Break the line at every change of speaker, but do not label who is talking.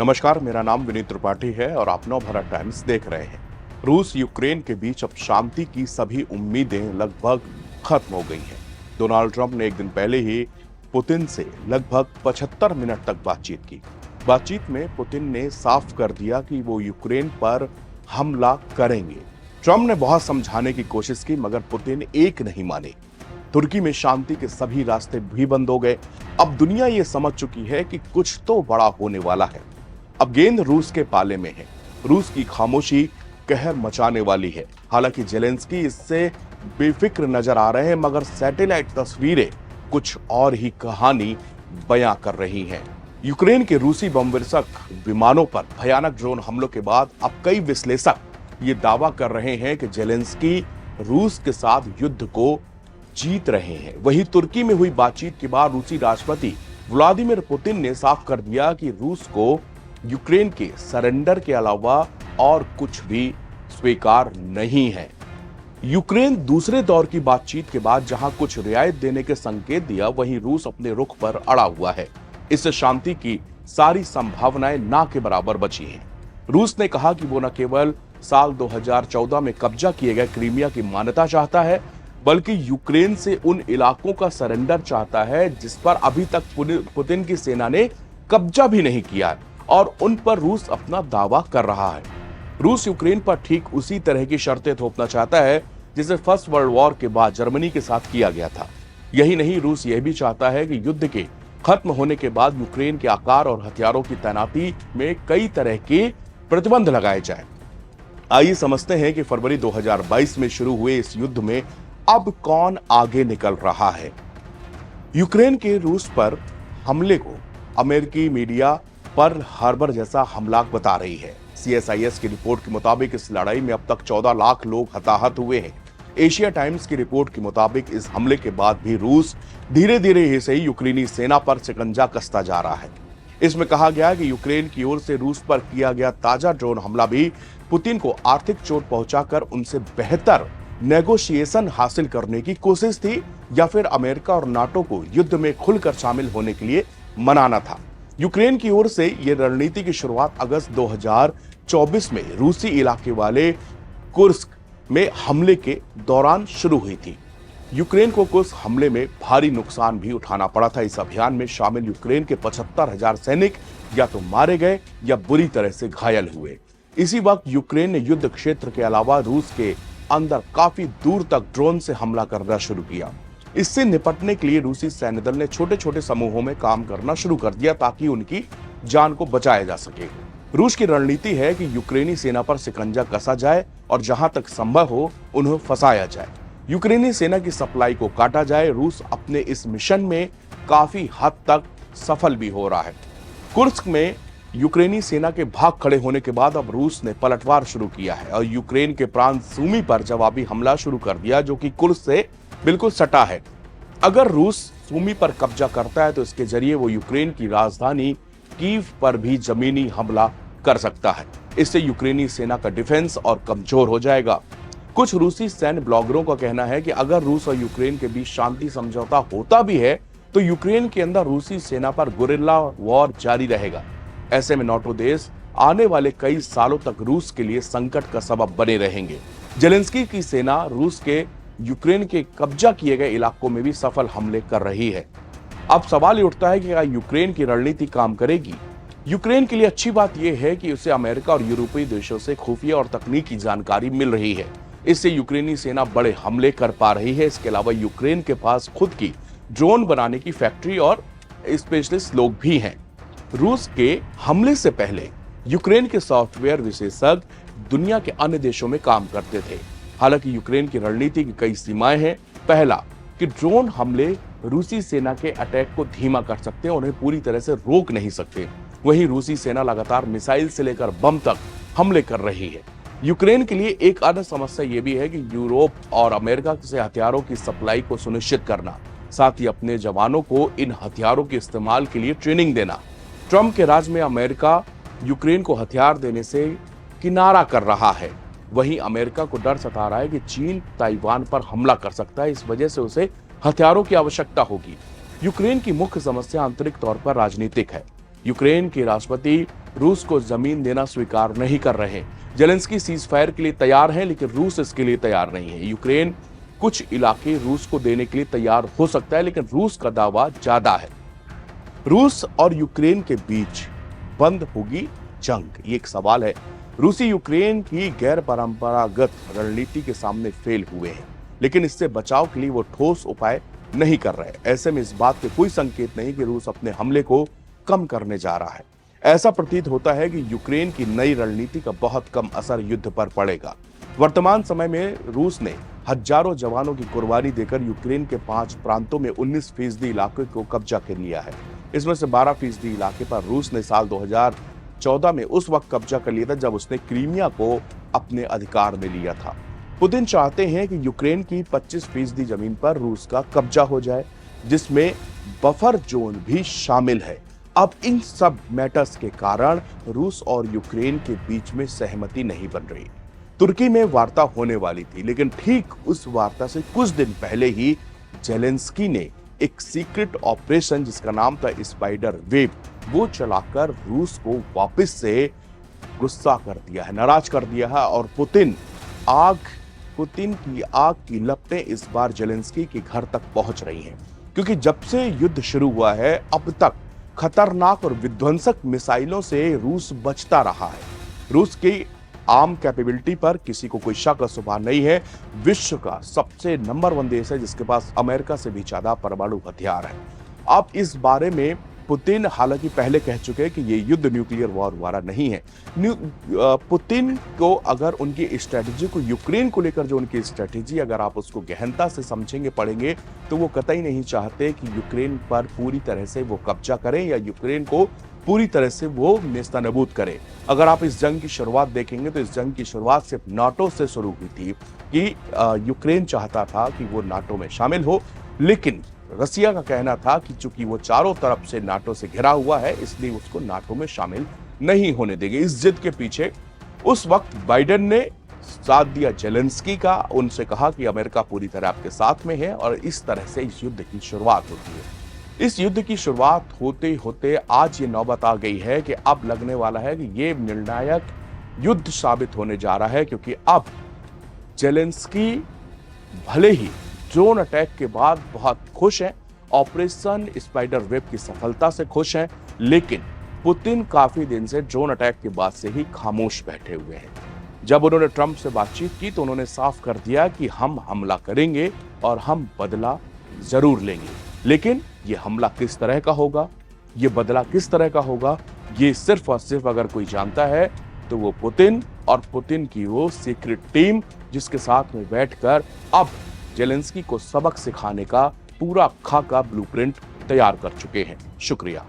नमस्कार, मेरा नाम विनीत त्रिपाठी है और आप नवभारत टाइम्स देख रहे हैं। रूस यूक्रेन के बीच अब शांति की सभी उम्मीदें लगभग खत्म हो गई हैं। डोनाल्ड ट्रंप ने एक दिन पहले ही पुतिन से लगभग 75 मिनट तक बातचीत की। बातचीत में पुतिन ने साफ कर दिया कि वो यूक्रेन पर हमला करेंगे। ट्रंप ने बहुत समझाने की कोशिश की मगर पुतिन एक नहीं माने। तुर्की में शांति के सभी रास्ते भी बंद हो गए। अब दुनिया ये समझ चुकी है कि कुछ तो बड़ा होने वाला है। अब गेंद रूस के पाले में है। रूस की खामोशी कहर मचाने वाली है। हालांकि जेलेंस्की इससे बेफिक्र नजर आ रहे हैं मगर सैटेलाइट तस्वीरें कुछ और ही कहानी बयां कर रही हैं। यूक्रेन के रूसी बमवर्षक विमानों पर भयानक ड्रोन हमलों के बाद अब कई विश्लेषक ये दावा कर रहे हैं कि जेलेंस्की रूस के साथ युद्ध को जीत रहे हैं। वहीं तुर्की में हुई बातचीत के बाद रूसी राष्ट्रपति व्लादिमीर पुतिन ने साफ कर दिया कि रूस को यूक्रेन के सरेंडर के अलावा और कुछ भी स्वीकार नहीं है। यूक्रेन दूसरे दौर की बातचीत के बाद जहां कुछ रियायत देने के संकेत दिया, वहीं रूस अपने रुख पर अड़ा हुआ है। इससे शांति की सारी संभावनाएं ना के बराबर बची हैं। रूस ने कहा कि वो न केवल साल 2014 में कब्जा किए गए क्रीमिया की मान्यता चाहता है बल्कि यूक्रेन से उन इलाकों का सरेंडर चाहता है जिस पर अभी तक पुतिन की सेना ने कब्जा भी नहीं किया है और उन पर रूस अपना दावा कर रहा है। रूस यूक्रेन पर ठीक उसी तरह की शर्तें थोपना चाहता है जिसे फर्स्ट वर्ल्ड वॉर के बाद जर्मनी के साथ किया गया था। यही नहीं, रूस यह भी चाहता है कि युद्ध के खत्म होने के बाद यूक्रेन के आकार और हथियारों की तैनाती में कई तरह के प्रतिबंध लगाए जाएं। आइए समझते हैं कि फरवरी 2022 में शुरू हुए इस युद्ध में अब कौन आगे निकल रहा है। यूक्रेन के रूस पर हमले को अमेरिकी मीडिया पर्ल हार्बर जैसा हमला बता रही है। CSIS की रिपोर्ट के मुताबिक इस लड़ाई में अब तक 14 लाख लोग हताहत हुए हैं। एशिया टाइम्स की रिपोर्ट के मुताबिक इस हमले के बाद भी रूस धीरे धीरे ही यूक्रेनी सेना पर शिकंजा कसता जा रहा है। इसमें कहा गया कि यूक्रेन की ओर से रूस पर किया गया ताजा ड्रोन हमला भी पुतिन को आर्थिक चोट पहुंचाकर उनसे बेहतर नेगोशिएशन हासिल करने की कोशिश थी या फिर अमेरिका और नाटो को युद्ध में खुलकर शामिल होने के लिए मनाना था। यूक्रेन की ओर से यह रणनीति की शुरुआत अगस्त 2024 में रूसी इलाके वाले कुर्स्क में हमले के दौरान शुरू हुई थी। यूक्रेन को कुछ हमले में भारी नुकसान भी उठाना पड़ा था। इस अभियान में शामिल यूक्रेन के 75,000 सैनिक या तो मारे गए या बुरी तरह से घायल हुए। इसी वक्त यूक्रेन ने युद्ध क्षेत्र के अलावा रूस के अंदर काफी दूर तक ड्रोन से हमला करना शुरू किया। इससे निपटने के लिए रूसी सैन्य दल ने छोटे छोटे समूहों में काम करना शुरू कर दिया ताकि उनकी जान को बचाया जा सके। रूस की रणनीति है कि यूक्रेनी सेना पर शिकंजा कसा जाए और जहां तक संभव हो उन्हें फंसाया जाए। यूक्रेनी सेना की सप्लाई को काटा जाए। रूस अपने इस मिशन में काफी हद तक सफल भी हो रहा है। कुर्स्क में यूक्रेनी सेना के भाग खड़े होने के बाद अब रूस ने पलटवार शुरू किया है और यूक्रेन के प्रांत सूमी पर जवाबी हमला शुरू कर दिया जो कि कुर्स्क से बिल्कुल सटा है। अगर रूस सूमी पर कब्जा करता है तो इसके जरिए वो यूक्रेन की राजधानी कीव पर भी जमीनी हमला कर सकता है। इससे यूक्रेनी सेना का डिफेंस और कमजोर हो जाएगा। कुछ रूसी सैन्य ब्लॉगरों का कहना है कि अगर रूस और यूक्रेन के बीच शांति समझौता होता भी है तो यूक्रेन के अंदर रूसी सेना पर गुरिल्ला वॉर जारी रहेगा। ऐसे में नाटो देश आने वाले कई सालों तक रूस के लिए संकट का सबब बने रहेंगे। जेलेंस्की की सेना रूस के यूक्रेन के कब्जा किए गए इलाकों में भी सफल हमले कर रही है। अब सवाल ये उठता है कि क्या यूक्रेन की रणनीति काम करेगी। यूक्रेन के लिए अच्छी बात यह है कि उसे अमेरिका और यूरोपीय देशों से खुफिया और तकनीकी जानकारी मिल रही है। इससे यूक्रेनी सेना बड़े हमले कर पा रही है। इसके अलावा यूक्रेन के पास खुद की ड्रोन बनाने की फैक्ट्री और स्पेशलिस्ट लोग भी हैं। रूस के हमले से पहले यूक्रेन के सॉफ्टवेयर विशेषज्ञ दुनिया के अन्य देशों में काम करते थे। हालांकि यूक्रेन की रणनीति की कई सीमाएं हैं। पहला कि ड्रोन हमले रूसी सेना के अटैक को धीमा कर सकते हैं, उन्हें पूरी तरह से रोक नहीं सकते। वहीं रूसी सेना लगातार मिसाइल से लेकर बम तक हमले कर रही है। यूक्रेन के लिए एक अन्य समस्या यह भी है कि यूरोप और अमेरिका से हथियारों की सप्लाई को सुनिश्चित करना, साथ ही अपने जवानों को इन हथियारों के इस्तेमाल के लिए ट्रेनिंग देना। ट्रंप के राज में अमेरिका यूक्रेन को हथियार देने से किनारा कर रहा है। वहीं अमेरिका को डर सता रहा है कि चीन ताइवान पर हमला कर सकता है, इस वजह से उसे हथियारों की आवश्यकता होगी। यूक्रेन की मुख्य समस्या आंतरिक तौर पर राजनीतिक है। यूक्रेन के राष्ट्रपति रूस को जमीन देना स्वीकार नहीं कर रहे। जेलेंस्की सीज फायर के लिए तैयार हैं, लेकिन रूस इसके लिए तैयार नहीं है। यूक्रेन कुछ इलाके रूस को देने के लिए तैयार हो सकता है, लेकिन रूस का दावा ज्यादा है। रूस और यूक्रेन के बीच बंद होगी जंग, ये एक सवाल है। रूसी यूक्रेन की गैर परंपरागत रणनीति के सामने फेल हुए हैं, लेकिन इससे बचाव के लिए वो ठोस उपाय नहीं कर रहे। ऐसे में इस बात के कोई संकेत नहीं कि रूस अपने हमले को कम करने जा रहा है। ऐसा प्रतीत होता है कि यूक्रेन की नई रणनीति का बहुत कम असर युद्ध पर पड़ेगा। वर्तमान समय में रूस ने हजारों जवानों की कुर्बानी देकर यूक्रेन के 5 प्रांतों में 19% इलाके को कब्जा कर लिया है। इसमें से 12% इलाके पर रूस ने साल 2014 में उस वक्त कब्जा कर लिया था जब उसने क्रीमिया को अपने अधिकार में लिया था। पुतिन चाहते हैं कि यूक्रेन की 25% जमीन पर रूस का कब्जा हो जाए, जिसमें बफर जोन भी शामिल है। अब इन सब मैटर्स के कारण रूस और यूक्रेन के बीच में सहमति नहीं बन रही। तुर्की में वार्ता होने वाली थी, लेकिन ठीक उस वार्ता से कुछ दिन पहले ही जेलेंस्की ने एक सीक्रेट ऑपरेशन जिसका नाम था स्पाइडर वेब, वो चलाकर रूस को वापस से गुस्सा कर दिया है, नाराज कर दिया है। और पुतिन की आग की लपटें इस बार जेलेंस्की के घर तक पहुंच रही हैं, क्योंकि जब से युद्ध शुरू हुआ है अब तक खतरनाक और विध्वंसक मिसाइलों से रूस बचता रहा है। रूस की आर्म कैपेबिलिटी पर किसी को कोई शक शुबा नहीं है। विश्व का सबसे नंबर 1 देश है जिसके पास अमेरिका से भी ज्यादा परमाणु हथियार है। अब इस बारे में पुतिन हालांकि पहले कह चुके हैं कि ये युद्ध न्यूक्लियर वॉर वाला नहीं है। पुतिन को अगर उनकी स्ट्रेटेजी को, यूक्रेन को लेकर जो उनकी स्ट्रेटेजी, अगर आप उसको गहनता से समझेंगे पढ़ेंगे तो वो कतई नहीं चाहते कि यूक्रेन पर पूरी तरह से वो कब्जा करें या यूक्रेन को पूरी तरह से वो नेस्तनाबूद करे। अगर आप इस जंग की शुरुआत देखेंगे तो इस जंग की शुरुआत सिर्फ नाटो से शुरू हुई थी कि यूक्रेन चाहता था कि वो नाटो में शामिल हो, लेकिन रसिया का कहना था कि चूंकि वो चारों तरफ से नाटो से घिरा हुआ है इसलिए उसको नाटो में शामिल नहीं होने देंगे। इस जिद के पीछे उस वक्त बाइडेन ने साथ दिया जेलेंस्की का, उनसे कहा कि अमेरिका पूरी तरह आपके साथ में है, और इस तरह से इस युद्ध की शुरुआत होती है। इस युद्ध की शुरुआत होते होते आज ये नौबत आ गई है कि अब लगने वाला है कि ये निर्णायक युद्ध साबित होने जा रहा है, क्योंकि अब जेलेंस्की भले ही ड्रोन अटैक के बाद बहुत खुश हैं, ऑपरेशन स्पाइडर वेब की सफलता से खुश हैं, लेकिन पुतिन काफी दिन से ड्रोन अटैक के बाद से ही खामोश बैठे हुए हैं। जब उन्होंने ट्रंप से बातचीत की तो उन्होंने साफ कर दिया कि हम हमला करेंगे और हम बदला जरूर लेंगे, लेकिन ये हमला किस तरह का होगा, ये बदला किस तरह का होगा, ये सिर्फ और सिर्फ अगर कोई जानता है तो वो पुतिन और पुतिन की वो सीक्रेट टीम, जिसके साथ में बैठकर अब जेलेंस्की को सबक सिखाने का पूरा खाका ब्लूप्रिंट तैयार कर चुके हैं। शुक्रिया।